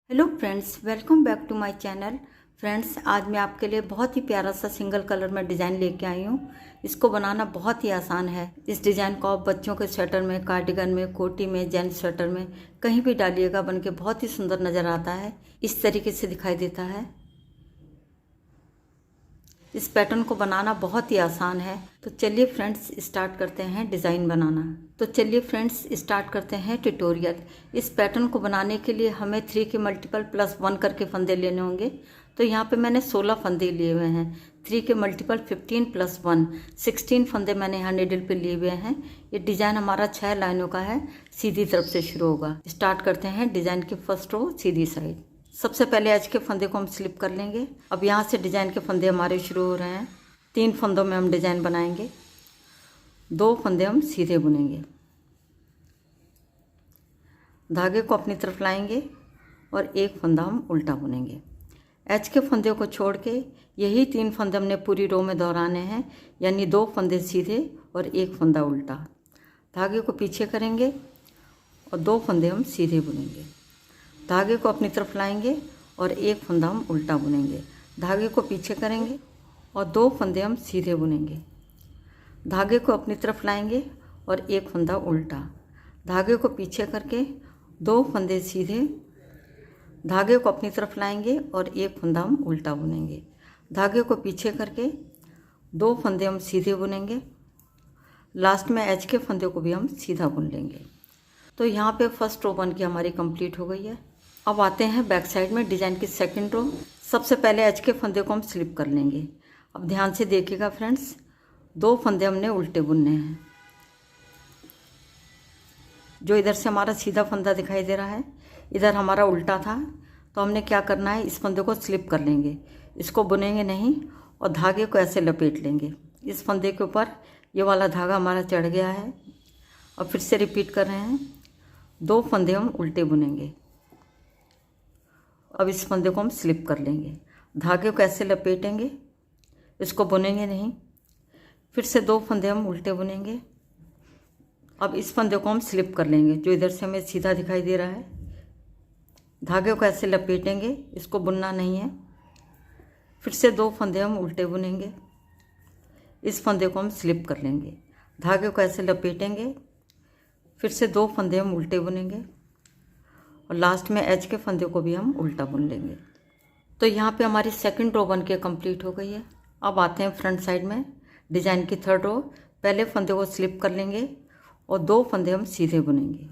Hello friends, welcome back to my channel. Friends, आज मैं आपके लिए बहुत ही प्यारा सा सिंगल कलर में डिज़ाइन लेके आई हूँ। इसको बनाना बहुत ही आसान है। इस डिज़ाइन को आप बच्चों के स्वेटर में, कार्डिगन में, कोटी में, जेंट्स स्वेटर में कहीं भी डालिएगा, बनके बहुत ही सुंदर नज़र आता है। इस तरीके से दिखाई देता है। इस पैटर्न को बनाना बहुत ही आसान है। तो चलिए फ्रेंड्स स्टार्ट करते हैं डिज़ाइन बनाना। तो चलिए फ्रेंड्स स्टार्ट करते हैं ट्यूटोरियल। इस पैटर्न को बनाने के लिए हमें 3 के मल्टीपल प्लस 1 करके फंदे लेने होंगे। तो यहाँ पे मैंने 16 फंदे लिए हुए हैं। 3 के मल्टीपल 15 प्लस 1 16 फंदे मैंने यहाँ नीडल पे लिए हुए हैं। ये डिज़ाइन हमारा 6 लाइनों का है, सीधी तरफ से शुरू होगा। स्टार्ट करते हैं डिज़ाइन की फर्स्ट रो सीधी साइड। सबसे पहले एज के फंदे को हम स्लिप कर लेंगे। अब यहाँ से डिज़ाइन के फंदे हमारे शुरू हो रहे हैं। 3 फंदों में हम डिज़ाइन बनाएंगे, 2 फंदे हम सीधे बुनेंगे, धागे को अपनी तरफ लाएंगे और 1 फंदा हम उल्टा बुनेंगे। एज के फंदे को छोड़ के यही 3 फंदे हमने पूरी रो में दोहराने हैं, यानी 2 फंदे सीधे और 1 फंदा उल्टा। धागे को पीछे करेंगे और 2 फंदे हम सीधे बुनेंगे। धागे को अपनी तरफ लाएंगे और 1 फंदा हम उल्टा बुनेंगे। धागे को पीछे करेंगे और 2 फंदे हम सीधे बुनेंगे। धागे को अपनी तरफ लाएंगे और 1 फंदा उल्टा। धागे को पीछे करके 2 फंदे सीधे, धागे को अपनी तरफ लाएंगे और 1 फंदा हम उल्टा बुनेंगे। धागे को पीछे करके 2 फंदे हम सीधे बुनेंगे। लास्ट में एज के फंदे को भी हम सीधा बुन लेंगे। तो यहाँ पे फर्स्ट रो बन के हमारी कंप्लीट हो गई है। अब आते हैं बैक साइड में डिज़ाइन की सेकंड रो। सबसे पहले एज के फंदे को हम स्लिप कर लेंगे। अब ध्यान से देखिएगा फ्रेंड्स, 2 फंदे हमने उल्टे बुनने हैं। जो इधर से हमारा सीधा फंदा दिखाई दे रहा है, इधर हमारा उल्टा था, तो हमने क्या करना है, इस फंदे को स्लिप कर लेंगे। इसको बुनेंगे नहीं और धागे को ऐसे लपेट लेंगे। इस फंदे के ऊपर ये वाला धागा हमारा चढ़ गया है। और फिर से रिपीट कर रहे हैं, 2 फंदे हम उल्टे बुनेंगे। अब इस फंदे को हम स्लिप कर लेंगे, धागे को ऐसे लपेटेंगे, इसको बुनेंगे नहीं। फिर से 2 फंदे हम उल्टे बुनेंगे। अब इस फंदे को हम स्लिप कर लेंगे, जो इधर से हमें सीधा दिखाई दे रहा है। धागे को ऐसे लपेटेंगे, इसको बुनना नहीं है। फिर से 2 फंदे हम उल्टे बुनेंगे। इस फंदे को हम स्लिप कर लेंगे, धागे को ऐसे लपेटेंगे। फिर से 2 फंदे हम उल्टे बुनेंगे और लास्ट में एज के फंदे को भी हम उल्टा बुन लेंगे। तो यहाँ पे हमारी सेकंड रो बन के कंप्लीट हो गई है। अब आते हैं फ्रंट साइड में डिज़ाइन की थर्ड रो। पहले फंदे को स्लिप कर लेंगे और 2 फंदे हम सीधे बुनेंगे।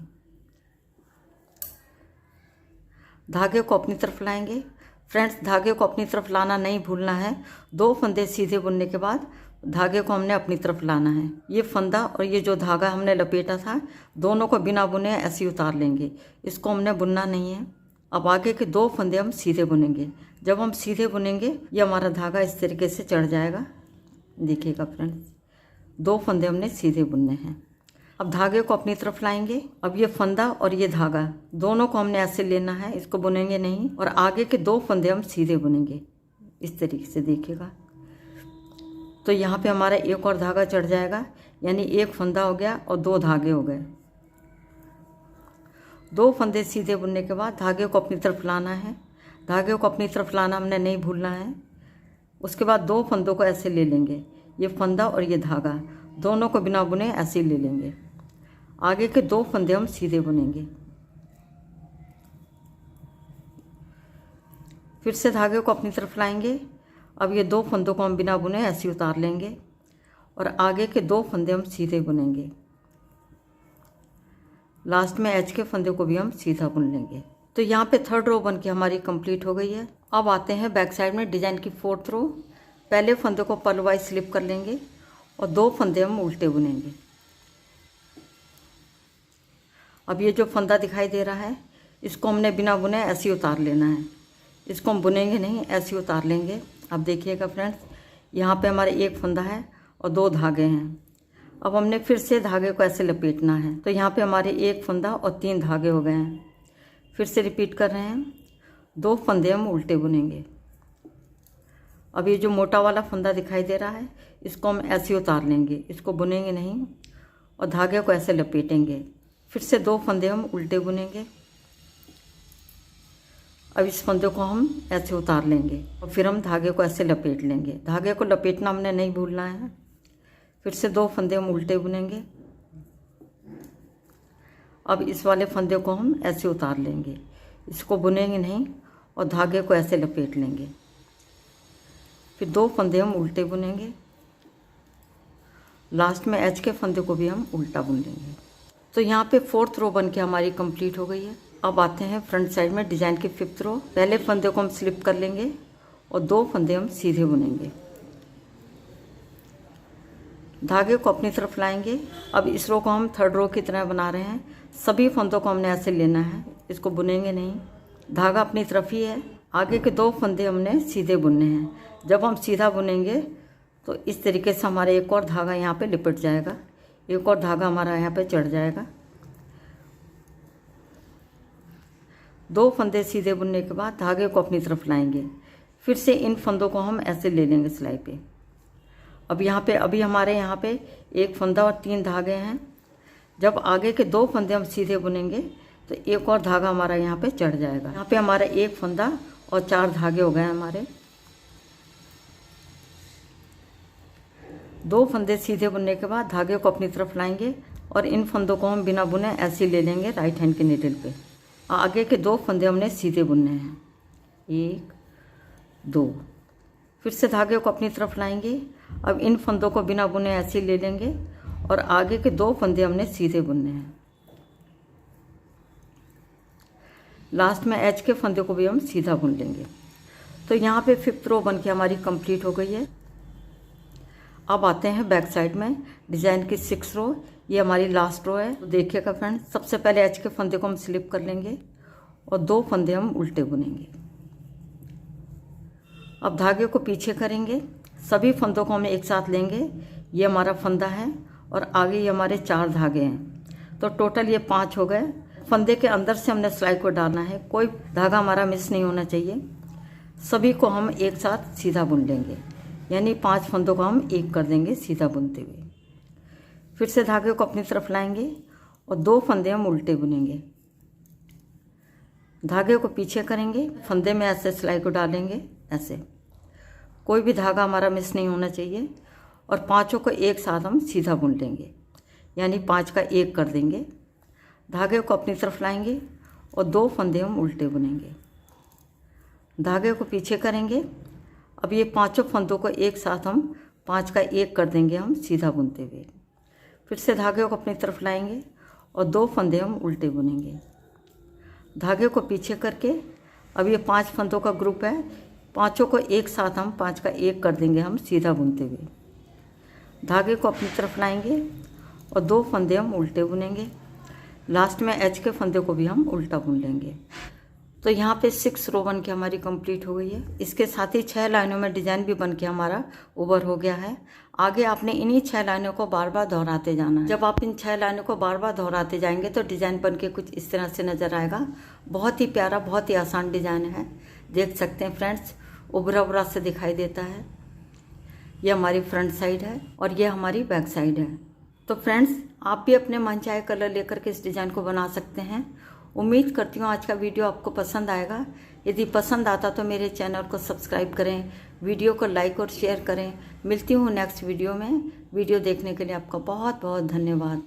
धागे को अपनी तरफ लाएंगे। फ्रेंड्स, धागे को अपनी तरफ लाना नहीं भूलना है। 2 फंदे सीधे बुनने के बाद धागे को हमने अपनी तरफ लाना है। ये फंदा और ये जो धागा हमने लपेटा था, दोनों को बिना बुने ऐसे ही उतार लेंगे। इसको हमने बुनना नहीं है। अब आगे के 2 फंदे हम सीधे बुनेंगे। जब हम सीधे बुनेंगे, ये हमारा धागा इस तरीके से चढ़ जाएगा। देखिएगा फ्रेंड्स, 2 फंदे हमने सीधे बुनने हैं। अब धागे को अपनी तरफ लाएंगे। अब ये फंदा और ये धागा दोनों को हमने ऐसे लेना है, इसको बुनेंगे नहीं। और आगे के 2 फंदे हम सीधे बुनेंगे, इस तरीके से देखिएगा। तो यहाँ पे हमारा एक और धागा चढ़ जाएगा, यानी 1 फंदा हो गया और 2 धागे हो गए। 2 फंदे सीधे बुनने के बाद धागे को अपनी तरफ लाना है। धागे को अपनी तरफ लाना हमने नहीं भूलना है। उसके बाद 2 फंदों को ऐसे ले लेंगे, ये फंदा और ये धागा दोनों को बिना बुने ऐसे ही ले लेंगे। आगे के 2 फंदे हम सीधे बुनेंगे। फिर से धागे को अपनी तरफ लाएंगे। अब ये 2 फंदों को हम बिना बुने ऐसे ही उतार लेंगे और आगे के 2 फंदे हम सीधे बुनेंगे। लास्ट में एज के फंदे को भी हम सीधा बुन लेंगे। तो यहाँ पे थर्ड रो बन के हमारी कंप्लीट हो गई है। अब आते हैं बैक साइड में डिज़ाइन की फोर्थ रो। पहले फंदे को पलवाइज स्लिप कर लेंगे और 2 फंदे हम उल्टे बुनेंगे। अब ये जो फंदा दिखाई दे रहा है, इसको हमने बिना बुने ऐसे ही उतार लेना है। इसको हम बुनेंगे नहीं, ऐसे ही उतार लेंगे। अब देखिएगा फ्रेंड्स, यहाँ पे हमारे 1 फंदा है और 2 धागे हैं। अब हमने फिर से धागे को ऐसे लपेटना है। तो यहाँ पे हमारे 1 फंदा और 3 धागे हो गए हैं। फिर से रिपीट कर रहे हैं, 2 फंदे हम उल्टे बुनेंगे। अब ये जो मोटा वाला फंदा दिखाई दे रहा है, इसको हम ऐसे ही उतार लेंगे, इसको बुनेंगे नहीं और धागे को ऐसे लपेटेंगे। फिर से 2 फंदे हम उल्टे बुनेंगे। अब इस फंदे को हम ऐसे उतार लेंगे और फिर हम धागे को ऐसे लपेट लेंगे। धागे को लपेटना हमने नहीं भूलना है। फिर से 2 फंदे हम उल्टे बुनेंगे। अब इस वाले फंदे को हम ऐसे उतार लेंगे, इसको बुनेंगे नहीं और धागे को ऐसे लपेट लेंगे। फिर 2 फंदे हम उल्टे बुनेंगे। लास्ट में एज के फंदे को भी हम उल्टा बुन लेंगे। तो यहाँ पे 4th रो बन के हमारी कंप्लीट हो गई है। अब आते हैं फ्रंट साइड में डिज़ाइन की 5th रो। पहले फंदे को हम स्लिप कर लेंगे और 2 फंदे हम सीधे बुनेंगे। धागे को अपनी तरफ लाएंगे। अब इस रो को हम 3rd रो की तरह बना रहे हैं। सभी फंदों को हमने ऐसे लेना है, इसको बुनेंगे नहीं। धागा अपनी तरफ ही है। आगे के 2 फंदे हमने सीधे बुनने हैं। जब हम सीधा बुनेंगे तो इस तरीके से हमारा एक और धागा यहाँ पे लिपट जाएगा, एक और धागा हमारा यहाँ पे चढ़ जाएगा। 2 फंदे सीधे बुनने के बाद धागे को अपनी तरफ लाएंगे। फिर से इन फंदों को हम ऐसे ले लेंगे सिलाई पे। अब यहाँ पे अभी हमारे यहाँ पे 1 फंदा और 3 धागे हैं। जब आगे के 2 फंदे हम सीधे बुनेंगे तो एक और धागा हमारा यहाँ पे चढ़ जाएगा। यहाँ पे हमारा 1 फंदा और 4 धागे हो गए हमारे। 2 फंदे सीधे बुनने के बाद धागे को अपनी तरफ लाएंगे और इन फंदों को हम बिना बुने ऐसे ले लेंगे राइट हैंड के नीडल पे। आगे के 2 फंदे हमने सीधे बुनने हैं, 1 2। फिर से धागे को अपनी तरफ लाएंगे। अब इन फंदों को बिना बुने ऐसे ले लेंगे और आगे के 2 फंदे हमने सीधे बुनने हैं। लास्ट में एज के फंदे को भी हम सीधा बुन लेंगे। तो यहाँ पे 5th रो बन के हमारी कंप्लीट हो गई है। अब आते हैं बैक साइड में डिज़ाइन की 6th रो। ये हमारी लास्ट रो है। तो देखिएगा फ्रेंड्स, सबसे पहले एज के फंदे को हम स्लिप कर लेंगे और 2 फंदे हम उल्टे बुनेंगे। अब धागे को पीछे करेंगे। सभी फंदों को हम एक साथ लेंगे। ये हमारा फंदा है और आगे ये हमारे 4 धागे हैं। तो टोटल ये 5 हो गए। फंदे के अंदर से हमने सिलाई को डालना है, कोई धागा हमारा मिस नहीं होना चाहिए। सभी को हम एक साथ सीधा बुन लेंगे, यानी 5 फंदों को हम एक कर देंगे सीधा बुनते हुए। फिर से धागे को अपनी तरफ लाएंगे और 2 फंदे हम उल्टे बुनेंगे। धागे को पीछे करेंगे, फंदे में ऐसे सिलाई को डालेंगे, ऐसे कोई भी धागा हमारा मिस नहीं होना चाहिए। और 5 को एक साथ हम सीधा बुन लेंगे, यानी 5 का 1 कर देंगे। धागे को अपनी तरफ लाएंगे और 2 फंदे हम उल्टे बुनेंगे। धागे को पीछे करेंगे। अब ये 5 फंदों को एक साथ हम 5 का 1 कर देंगे हम सीधा बुनते हुए। फिर से धागे को अपनी तरफ लाएंगे और 2 फंदे हम उल्टे बुनेंगे। धागे को पीछे करके अब ये 5 फंदों का ग्रुप है, 5 को एक साथ हम 5 का 1 कर देंगे हम सीधा बुनते हुए। धागे को अपनी तरफ लाएंगे और 2 फंदे हम उल्टे बुनेंगे। लास्ट में एज के फंदे को भी हम उल्टा बुन लेंगे। तो यहाँ पे 6 रो बन के हमारी कंप्लीट हो गई है। इसके साथ ही 6 लाइनों में डिज़ाइन भी बन के हमारा ओवर हो गया है। आगे आपने इन्हीं 6 लाइनों को बार बार दोहराते जाना है। जब आप इन 6 लाइनों को बार बार दोहराते जाएंगे तो डिज़ाइन बन के कुछ इस तरह से नज़र आएगा। बहुत ही प्यारा, बहुत ही आसान डिज़ाइन है। देख सकते हैं फ्रेंड्स, उभरा उभरा से दिखाई देता है। ये हमारी फ्रंट साइड है और ये हमारी बैक साइड है। तो फ्रेंड्स, आप भी अपने मनचाहे कलर लेकर के इस डिज़ाइन को बना सकते हैं। उम्मीद करती हूँ आज का वीडियो आपको पसंद आएगा। यदि पसंद आता तो मेरे चैनल को सब्सक्राइब करें, वीडियो को लाइक और शेयर करें। मिलती हूँ नेक्स्ट वीडियो में। वीडियो देखने के लिए आपका बहुत बहुत धन्यवाद।